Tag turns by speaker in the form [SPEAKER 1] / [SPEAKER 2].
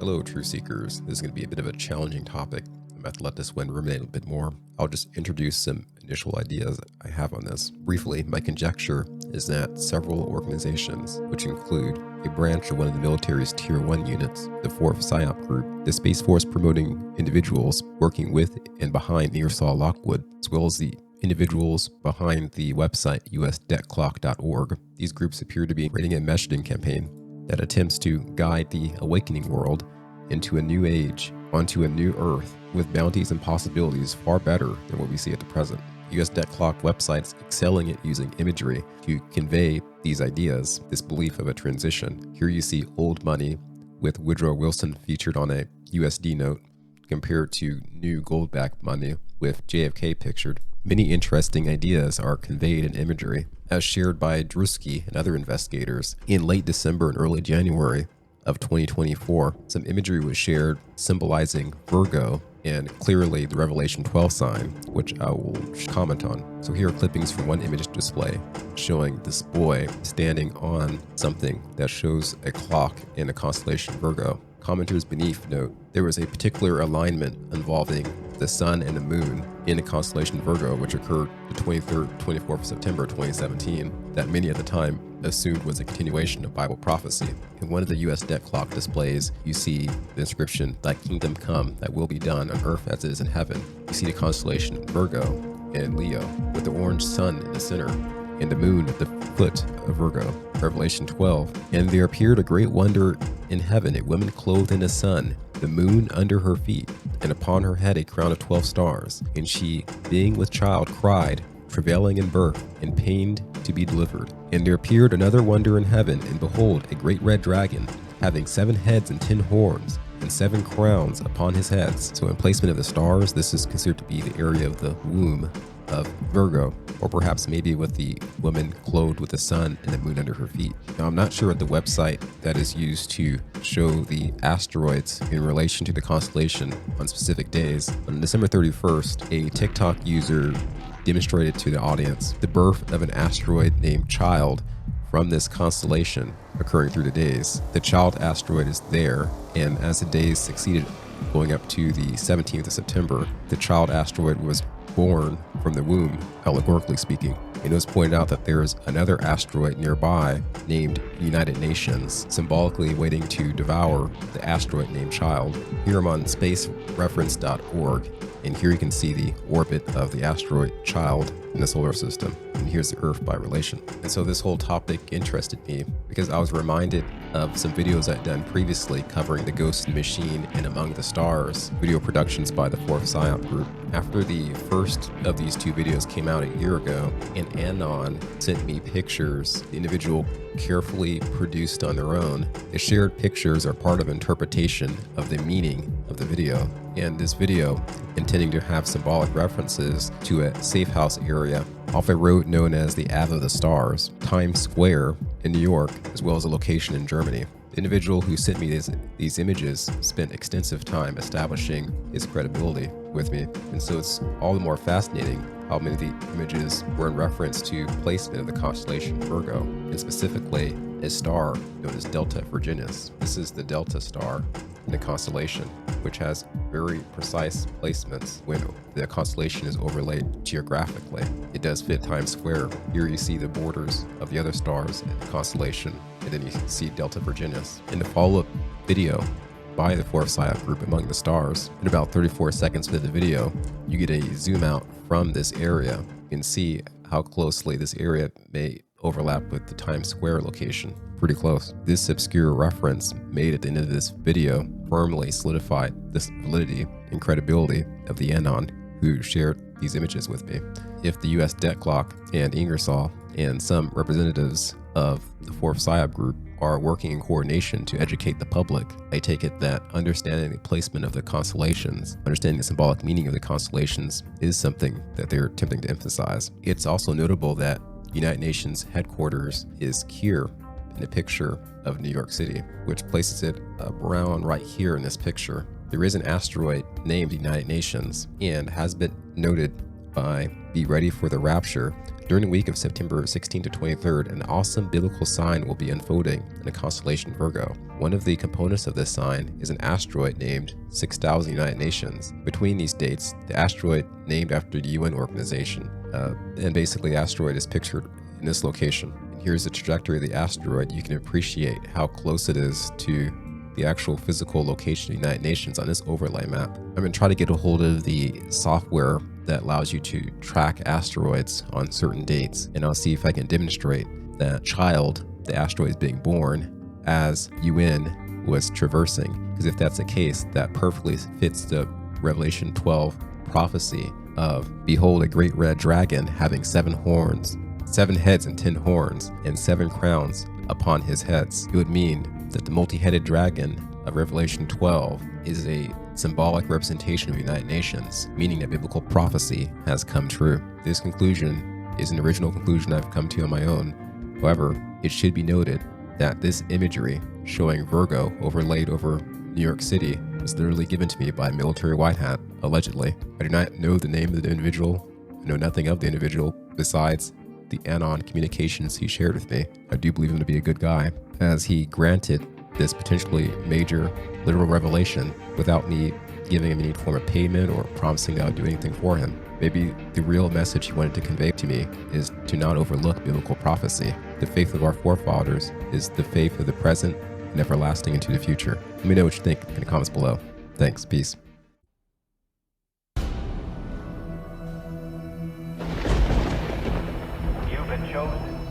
[SPEAKER 1] Hello, True Seekers. This is going to be a bit of a challenging topic. I'm about to let this one ruminate a bit more. I'll just introduce some initial ideas I have on this. Briefly, my conjecture is that several organizations, which include a branch of one of the military's Tier 1 units, the 4th PSYOP group, the Space Force promoting individuals working with and behind Ingersoll Lockwood, as well as the individuals behind the website usdebtclock.org. These groups appear to be creating a messaging campaign that attempts to guide the awakening world into a new age, onto a new earth, with bounties and possibilities far better than what we see at the present. US Debt Clock websites excelling at using imagery to convey these ideas, this belief of a transition. Here you see old money with Woodrow Wilson featured on a USD note compared to new gold-backed money with JFK pictured. Many interesting ideas are conveyed in imagery, as shared by Drusky and other investigators. In late December and early January of 2024, some imagery was shared symbolizing Virgo and clearly the Revelation 12 sign, which I will comment on. So here are clippings from one image display showing this boy standing on something that shows a clock in a constellation Virgo. Commenters beneath note there was a particular alignment involving the sun and the moon in the constellation Virgo, which occurred the 23rd, 24th of September 2017, that many at the time assumed was a continuation of Bible prophecy. In one of the US Debt Clock displays, you see the inscription, "Thy kingdom come, thy will be done on earth as it is in heaven." You see the constellation Virgo and Leo with the orange sun in the center and the moon at the foot of Virgo. Revelation 12. And there appeared a great wonder in heaven, a woman clothed in the sun, the moon under her feet, and upon her head a crown of 12 stars. And she, being with child, cried, travailing in birth, and pained to be delivered. And there appeared another wonder in heaven, and behold, a great red dragon, having 7 heads and 10 horns, and 7 crowns upon his heads. So in placement of the stars, this is considered to be the area of the womb of Virgo, or perhaps maybe with the woman clothed with the sun and the moon under her feet. Now, I'm not sure what the website that is used to show the asteroids in relation to the constellation on specific days. On December 31st, a TikTok user demonstrated to the audience the birth of an asteroid named Child from this constellation occurring through the days. The Child asteroid is there, and as the days succeeded going up to the 17th of September, the Child asteroid was born from the womb, allegorically speaking. It was pointed out that there is another asteroid nearby named United Nations, symbolically waiting to devour the asteroid named Child. Here I'm on spacereference.org, and here you can see the orbit of the asteroid Child in the solar system. And here's the Earth by relation. And so this whole topic interested me because I was reminded of some videos I'd done previously covering the Ghost in the Machine and Among the Stars, video productions by the 4th PSYOP group. After the first of these 2 videos came out a year ago, and Anon sent me pictures the individual carefully produced on their own. The shared pictures are part of interpretation of the meaning of the video. And this video, intending to have symbolic references to a safe house area off a road known as the Ave of the Stars, Times Square in New York, as well as a location in Germany. The individual who sent me these images spent extensive time establishing his credibility with me. And so it's all the more fascinating how many of the images were in reference to placement of the constellation Virgo, and specifically a star known as Delta Virginis. This is the Delta star in the constellation, which has very precise placements when the constellation is overlaid geographically. It does fit Times Square. Here you see the borders of the other stars in the constellation, and then you see Delta Virginis. In the follow-up video by the 4th PSYOP group, Among the Stars, in about 34 seconds into the video, you get a zoom out from this area. You can see how closely this area may overlap with the Times Square location. Pretty close. This obscure reference made at the end of this video firmly solidified this validity and credibility of the Anon who shared these images with me. If the US Debt Clock and Ingersoll and some representatives of the 4th PSYOP group are working in coordination to educate the public, I take it that understanding the placement of the constellations, understanding the symbolic meaning of the constellations is something that they're attempting to emphasize. It's also notable that United Nations headquarters is here in a picture of New York City, which places it around right here in this picture. There is an asteroid named United Nations and has been noted by Be Ready for the Rapture During the week of September 16th to 23rd, an awesome biblical sign will be unfolding in the constellation Virgo. One of the components of this sign is an asteroid named 6000 United Nations. Between these dates, the asteroid named after the UN organization, and basically the asteroid is pictured in this location. And here's the trajectory of the asteroid. You can appreciate how close it is to the actual physical location of the United Nations on this overlay map. I'm going to try to get a hold of the software that allows you to track asteroids on certain dates, and I'll see if I can demonstrate that child, the asteroid is being born, as UN was traversing. Because if that's the case, that perfectly fits the Revelation 12 prophecy of, behold, a great red dragon having 7 horns, 7 heads and 10 horns, and 7 crowns upon his heads. It would mean that the multi-headed dragon of Revelation 12 is a symbolic representation of the United Nations, meaning that biblical prophecy has come true. This conclusion is an original conclusion I've come to on my own. However, it should be noted that this imagery showing Virgo overlaid over New York City was literally given to me by a military white hat, allegedly. I do not know the name of the individual. I know nothing of the individual besides the anon communications he shared with me. I do believe him to be a good guy, as he granted this potentially major literal revelation without me giving him any form of payment or promising that I would do anything for him. Maybe the real message he wanted to convey to me is to not overlook biblical prophecy. The faith of our forefathers is the faith of the present and everlasting into the future. Let me know what you think in the comments below. Thanks. Peace.
[SPEAKER 2] You've been chosen.